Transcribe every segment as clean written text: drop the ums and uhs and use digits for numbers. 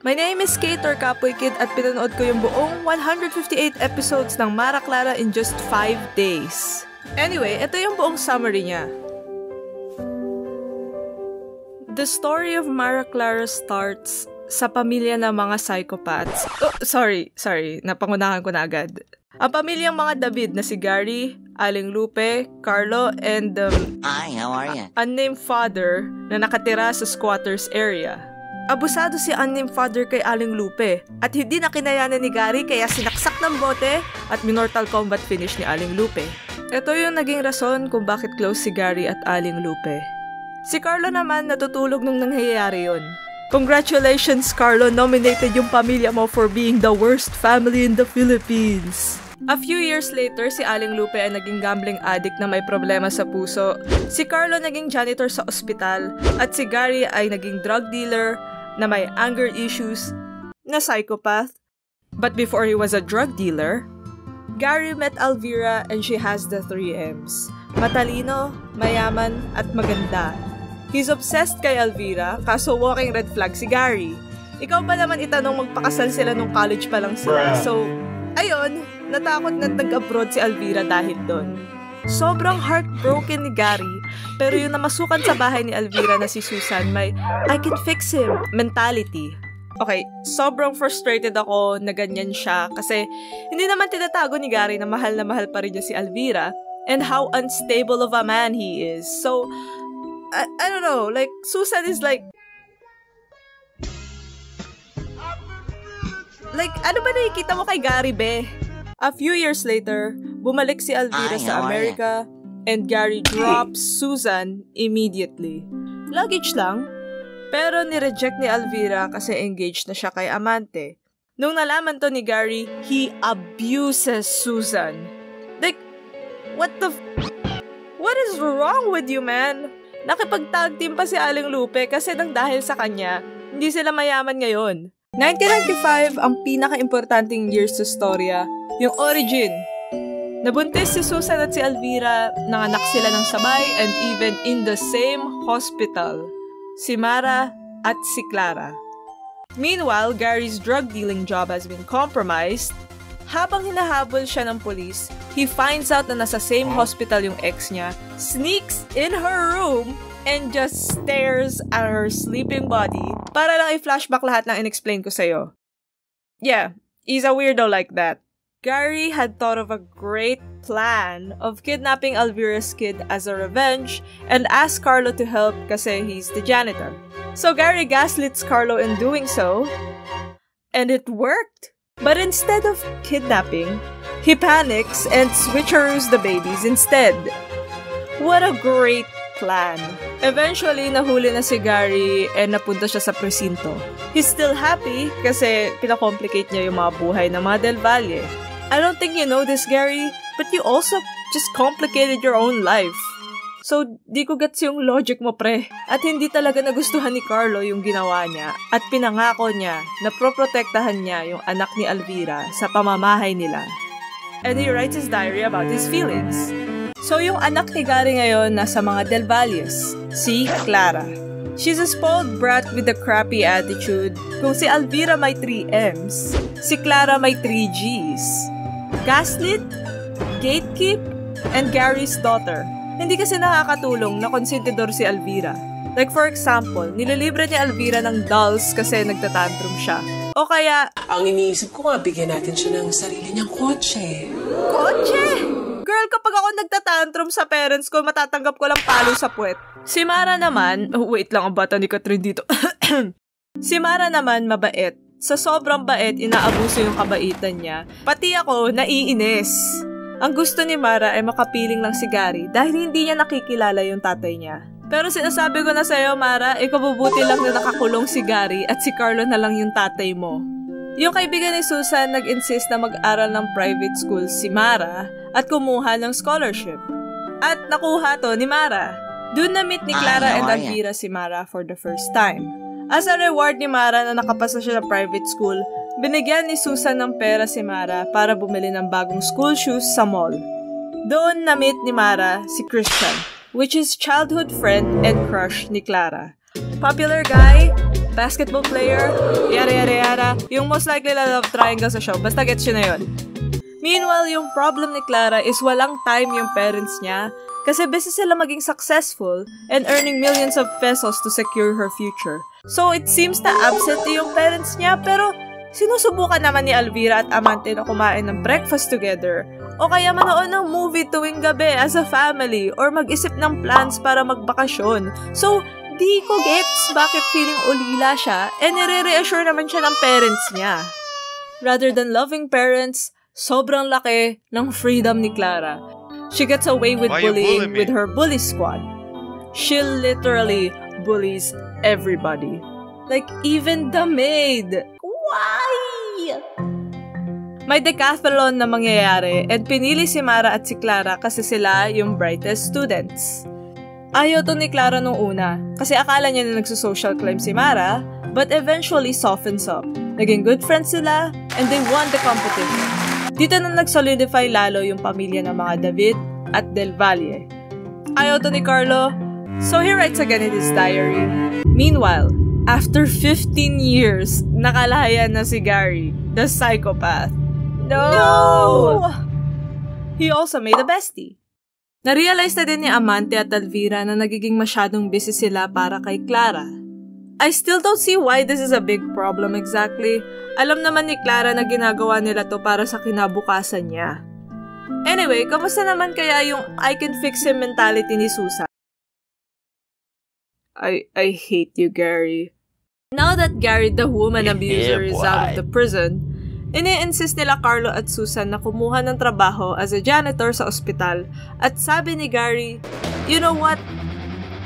My name is Kate or Kapoy Kid at pinanood ko yung buong 158 episodes ng Mara Clara in just 5 days. Anyway, ito yung buong summary niya. The story of Mara Clara starts sa pamilya ng mga psychopaths. Oh, sorry, napangunahan ko na agad. Ang pamilyang mga David na si Gary, Aling Lupe, Carlo, and Hi, how are you? Unnamed father na nakatira sa squatters area. Abusado si unnamed father kay Aling Lupe at hindi na kinayanan ni Gary kaya sinaksak ng bote at minortal combat finish ni Aling Lupe. Ito yung naging rason kung bakit close si Gary at Aling Lupe. Si Carlo naman natutulog nung nangyayari yun. Congratulations, Carlo! Nominated yung pamilya mo for being the worst family in the Philippines. A few years later, si Aling Lupe ay naging gambling addict na may problema sa puso. Si Carlo naging janitor sa ospital at si Gary ay naging drug dealer na may anger issues na psychopath. But before he was a drug dealer, Gary met Elvira and she has the 3 M's. Matalino, mayaman, at maganda. He's obsessed kay Elvira, kaso walking red flag si Gary. Ikaw ba naman itanong magpakasal sila nung college pa lang sila? So, ayun, natakot na nag-abroad si Elvira dahil doon. Sobrang heartbroken ni Gary, pero yung namasukan sa bahay ni Elvira na si Susan may I can fix him mentality. Okay, sobrang frustrated ako na ganyan siya kasi hindi naman tinatago ni Gary na mahal pa rin niya si Elvira and how unstable of a man he is. So, I don't know, like, Susan is like, ano ba nakikita mo kay Gary, be? A few years later, bumalik si Elvira sa Amerika and Gary drops Susan immediately. Luggage lang, pero ni-reject ni Elvira kasi engaged na siya kay amante. Nung nalaman to ni Gary, he abuses Susan. Like, what is wrong with you, man? Nakipag-tag team pa si Aling Lupe kasi nang dahil sa kanya, hindi sila mayaman ngayon. 1995 ang pinaka-importanting years sa storya, yung origin. Nabuntis si Susan at si Elvira, nanganak sila ng sabay and even in the same hospital, si Mara at si Clara. Meanwhile, Gary's drug dealing job has been compromised. Habang hinahabol siya ng police, he finds out na nasa same hospital yung ex niya, sneaks in her room, and just stares at her sleeping body para lang i-flashback lahat ng in-explain ko sa'yo. Yeah, he's a weirdo like that. Gary had thought of a great plan of kidnapping Elvira's kid as a revenge and asked Carlo to help kasi he's the janitor. So Gary gaslits Carlo in doing so, and it worked. But instead of kidnapping, he panics and switcheroos the babies instead. What a great plan. Eventually, nahuli na si Gary and napunta siya sa presinto. He's still happy kasi pinakomplicate niya yung mga buhay ng mga Del Valle. I don't think you know this, Gary, but you also just complicated your own life. So, di ko gets yung logic mo, pre. At hindi talaga nagustuhan ni Carlo yung ginawa niya at pinangako niya na proprotektahan niya yung anak ni Elvira sa pamamahay nila. And he writes his diary about his feelings. So, yung anak ni Gary ngayon nasa mga Del Valles, si Clara. She's a spoiled brat with a crappy attitude. Kung si Elvira may 3 M's, si Clara may 3 G's. Gaslit, gatekeep, and Gary's daughter. Hindi kasi nakakatulong na konsentidor si Elvira. Like for example, nililibre ni Elvira ng dolls kasi nagtatantrum siya. O kaya, ang iniisip ko nga, bigyan natin siya ng sarili niyang kotse. Kotse? Girl, kapag ako nagtatantrum sa parents ko, matatanggap ko lang palo sa puwet. Si Mara naman, wait lang ang bata ni Catherine dito. Si Mara naman mabait. Sa sobrang bait, inaabuso yung kabaitan niya. Pati ako, naiinis. Ang gusto ni Mara ay makapiling lang si Gary dahil hindi niya nakikilala yung tatay niya. Pero sinasabi ko na sa'yo, Mara, ikabubuti lang na nakakulong si Gary at si Carlo na lang yung tatay mo. Yung kaibigan ni Susan nag-insist na mag-aral ng private school si Mara at kumuha ng scholarship. At nakuha to ni Mara. Doon na-meet ni Clara and Elvira si Mara for the first time. As a reward ni Mara na nakapasa siya sa private school, binigyan ni Susan ng pera si Mara para bumili ng bagong school shoes sa mall. Doon na-meet ni Mara si Christian, which is childhood friend and crush ni Clara. Popular guy, basketball player, yada yada Clara, yung most likely na love triangle sa show. Basta gets yun na yun. Meanwhile, yung problem ni Clara is walang time yung parents niya kasi busy sila maging successful and earning millions of pesos to secure her future. So, it seems na absent yung parents niya pero sinusubukan naman ni Elvira at Amante na kumain ng breakfast together o kaya manood ng movie tuwing gabi as a family or mag-isip ng plans para magbakasyon. So, di ko gets bakit feeling ulila siya and nire-reassure naman siya ng parents niya. Rather than loving parents, sobrang laki ng freedom ni Clara. She gets away with bullying with her bully squad. She literally bullies everybody. Like, even the maid. Why? May decathlon na mangyayari and pinili si Mara at si Clara kasi sila yung brightest students. Ayaw to ni Clara nung una kasi akala niya na nagsusocial climb si Mara but eventually softens up. Naging good friends sila and they won the competition. Dito na nag-solidify lalo yung pamilya ng mga David at Del Valle. Ayaw to ni Carlo, so he writes again in his diary. Meanwhile, after 15 years, nakalaya na si Gary, the psychopath. No! He also made a bestie. Narealize na din ni Amante at Elvira na nagiging masyadong busy sila para kay Clara. I still don't see why this is a big problem exactly. Alam naman ni Clara na ginagawa nila to para sa kinabukasan niya. Anyway, kamusta naman kaya yung I can fix him mentality ni Susan? I hate you, Gary. Now that Gary the woman abuser is out of the prison, ini-insist nila Carlo at Susan na kumuha ng trabaho as a janitor sa ospital at sabi ni Gary, you know what?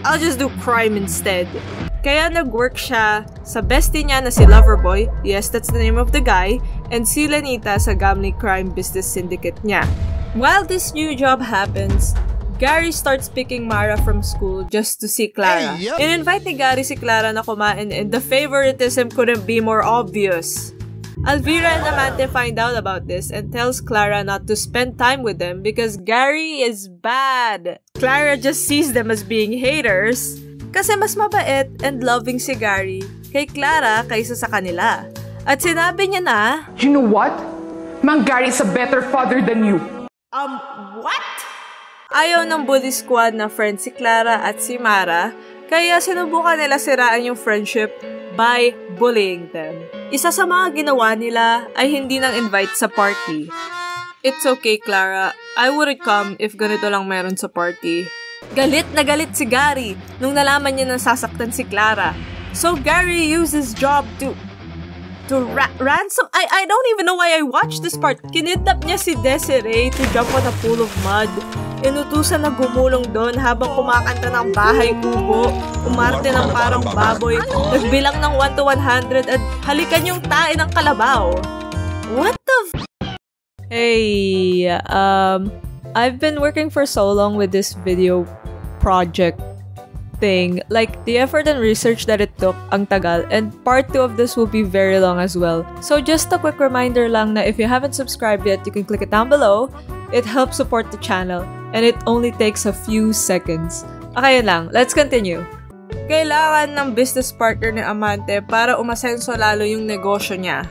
I'll just do crime instead. Kaya nag-work siya sa bestie niya na si Loverboy, yes, that's the name of the guy, and si Lenita sa gambling crime business syndicate niya. While this new job happens, Gary starts picking Mara from school just to see Clara. In-invite ni Gary si Clara na kumain and the favoritism couldn't be more obvious. Elvira and Amante find out about this and tells Clara not to spend time with them because Gary is bad. Clara just sees them as being haters kasi mas mabait and loving si Gary kay Clara kaysa sa kanila. At sinabi niya na, you know what? Mang Gary is a better father than you. What? Ayaw ng bully squad na friend si Clara at si Mara kaya sinubukan nila siraan yung friendship by bullying them. Isa sa mga ginawa nila ay hindi nang invite sa party. It's okay, Clara. I wouldn't come if ganito lang meron sa party. Galit na galit si Gary nung nalaman niya na sasaktan si Clara. So Gary uses job to ransom. I don't even know why I watched this part. Kinidnap niya si Desiree to jump on a pool of mud. Inutusan na gumulong doon habang kumakanta ng Bahay Kubo, umarte ng parang baboy, nagbilang ng 1 to 100 at halikan yung tae ng kalabaw. What the Hey, I've been working for so long with this video project thing. Like, the effort and research that it took, ang tagal, and part 2 of this will be very long as well. So just a quick reminder lang na if you haven't subscribed yet, you can click it down below. It helps support the channel, and it only takes a few seconds. Okay lang, let's continue. Kailangan ng business partner ni Amante para umasenso lalo yung negosyo niya.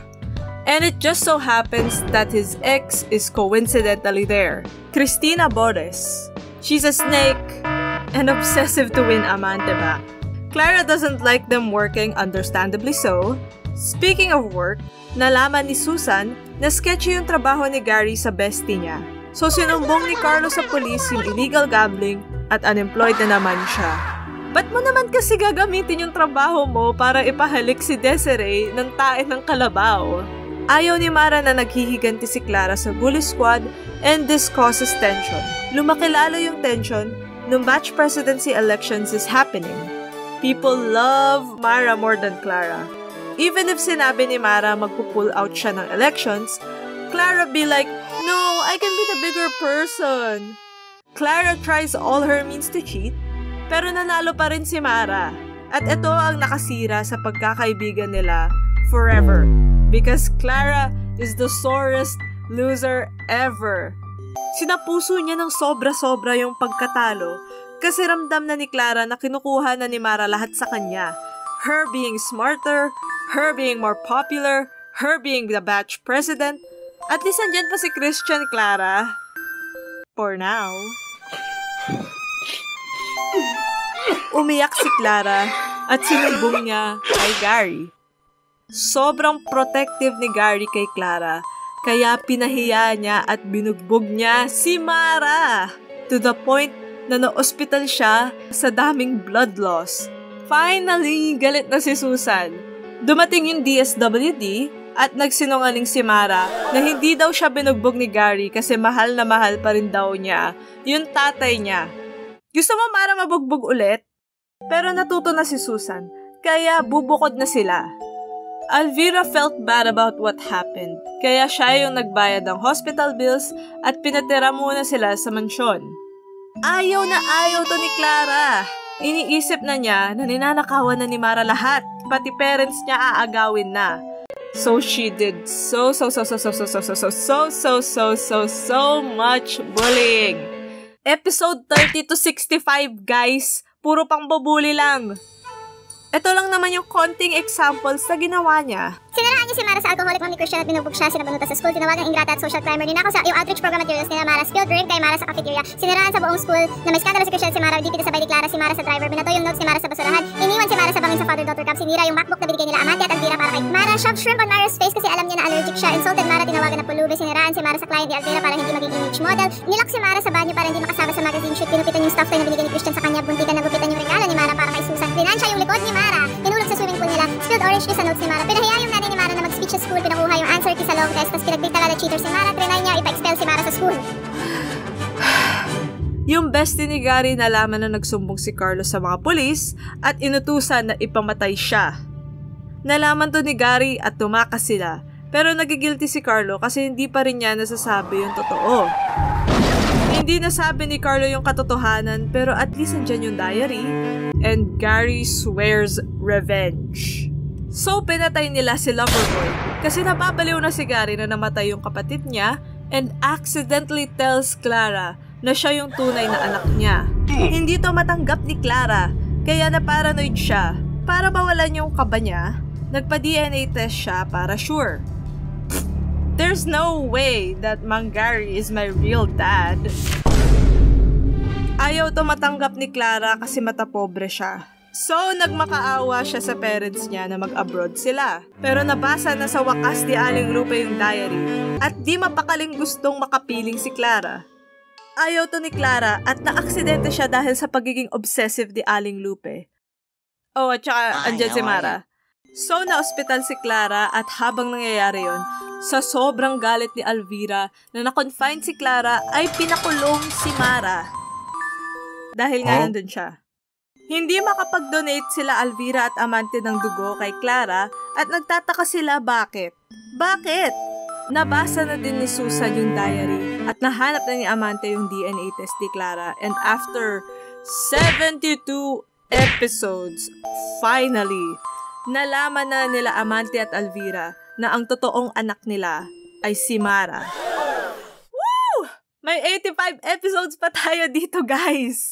And it just so happens that his ex is coincidentally there, Cristina Bores. She's a snake and obsessive to win Amante back. Clara doesn't like them working, understandably so. Speaking of work, nalaman ni Susan na sketchy yung trabaho ni Gary sa bestie niya. So sinumbong ni Carlo sa police yung illegal gambling at unemployed na naman siya. Ba't mo naman kasi gagamitin yung trabaho mo para ipahalik si Desiree ng tae ng kalabaw? Ayaw ni Mara na naghihiganti si Clara sa bully squad and this causes tension. Lumaki lalo yung tension nung batch presidency elections is happening. People love Mara more than Clara. Even if sinabi ni Mara magpupull out siya ng elections, Clara be like, no, I can be the bigger person. Clara tries all her means to cheat, pero nanalo pa rin si Mara. At ito ang nakasira sa pagkakaibigan nila forever. Because Clara is the sorest loser ever. Sinapuso niya ng sobra-sobra yung pagkatalo kasi ramdam na ni Clara na kinukuha na ni Mara lahat sa kanya. Her being smarter, her being more popular, her being the batch president, at least andyan pa si Christian Clara. For now. Umiyak si Clara at sinumbong niya kay Gary. Sobrang protective ni Gary kay Clara, kaya pinahiya niya at binugbog niya si Mara to the point na na-hospital siya sa daming blood loss. Finally, galit na si Susan. Dumating yung DSWD at nagsinungaling si Mara na hindi daw siya binugbog ni Gary kasi mahal na mahal pa rin daw niya yung tatay niya. Gusto mo Mara mabugbog ulit? Pero natuto na si Susan, kaya bubukod na sila. Alvira felt bad about what happened, kaya siya yung nagbayad ng hospital bills at pinatira muna sila sa mansyon. Ayaw na ayaw to ni Clara. Iniisip na niya na ninanakawan na ni Mara lahat, pati parents niya aagawin na. So she did so much bullying. Episode 30 to 65, guys. Puro pang bubuli lang. Ito lang naman yung konting examples na ginawa niya. Sinaraan niya si Mara sa alcoholic mom ni Christian at binugbog siya, sinabanuta sa school, tinawagang ingrata at social crimer, ninakaw sa yung outreach program materials nila Mara, spilled drink kay Mara sa cafeteria, siniraan sa buong school, na may skandalo si Christian si Mara, dipit sabay ni Clara si Mara sa driver, binato yung notes ni Mara sa basurahan, iniwan si Mara sa bangin sa father-daughter cup, sinira yung MacBook na binigay nila Amante at Alvira para kay Mara, shoved shrimp on Mara's face kasi alam niya na allergic siya, insulted Mara, tinawagan na pulubi, siniraan si Mara sa client ni Alvira para hindi maging image model, nilak si Mara sa banyo para hindi makasama sa magazine shoot, pinupitan yung stuff toy na binigay ni Christian sa kanya, buntitan na gupitan yung regalo ni Mara para kay Susan, pinansya yung likod ni Mara, hinulog sa swimming pool nila, spilled orange juice sa notes ni Mara, pinahiya yung nanay ni Mara na mag-speech sa school, pinakuha yung answer key sa long test, tapos pinagbigtala na cheater si Mara, trinay niya ipa-expel si Mara sa school. Yung bestie ni Gary nalaman na nagsumbong si Carlos sa mga pulis at inutusan na ipamatay siya. Nalaman to ni Gary at tumakas sila, pero nagigilty si Carlo kasi hindi pa rin niya nasasabi yung totoo. Hindi nasabi ni Carlo yung katotohanan pero at least andyan yung diary, and Gary swears revenge. So, pinatay nila si Loverboy kasi nababaliw na si Gary na namatay yung kapatid niya and accidentally tells Clara na siya yung tunay na anak niya. Hindi to matanggap ni Clara, kaya na-paranoid siya. Para mawalan yung kaba niya, nagpa-DNA test siya para sure. There's no way that Mang Gary is my real dad. Ayaw to matanggap ni Clara kasi matapobre siya. So, nagmakaawa siya sa parents niya na mag-abroad sila. Pero nabasa na sa wakas ni Aling Lupe yung diary at di mapakaling gustong makapiling si Clara. Ayaw to ni Clara at naaksidente siya dahil sa pagiging obsessive ni Aling Lupe. Oh, at saka andyan si Mara. So, na-hospital si Clara at habang nangyayari yon, sa sobrang galit ni Alvira na na-confine si Clara ay pinakulong si Mara. Dahil nga nandun siya. Hindi makapag-donate sila Alvira at Amante ng dugo kay Clara at nagtataka sila bakit. Bakit? Nabasa na din ni Susan yung diary at nahanap na ni Amante yung DNA test ni Clara, and after 72 episodes, finally, nalaman na nila Amante at Alvira na ang totoong anak nila ay si Mara. Woo! May 85 episodes pa tayo dito, guys!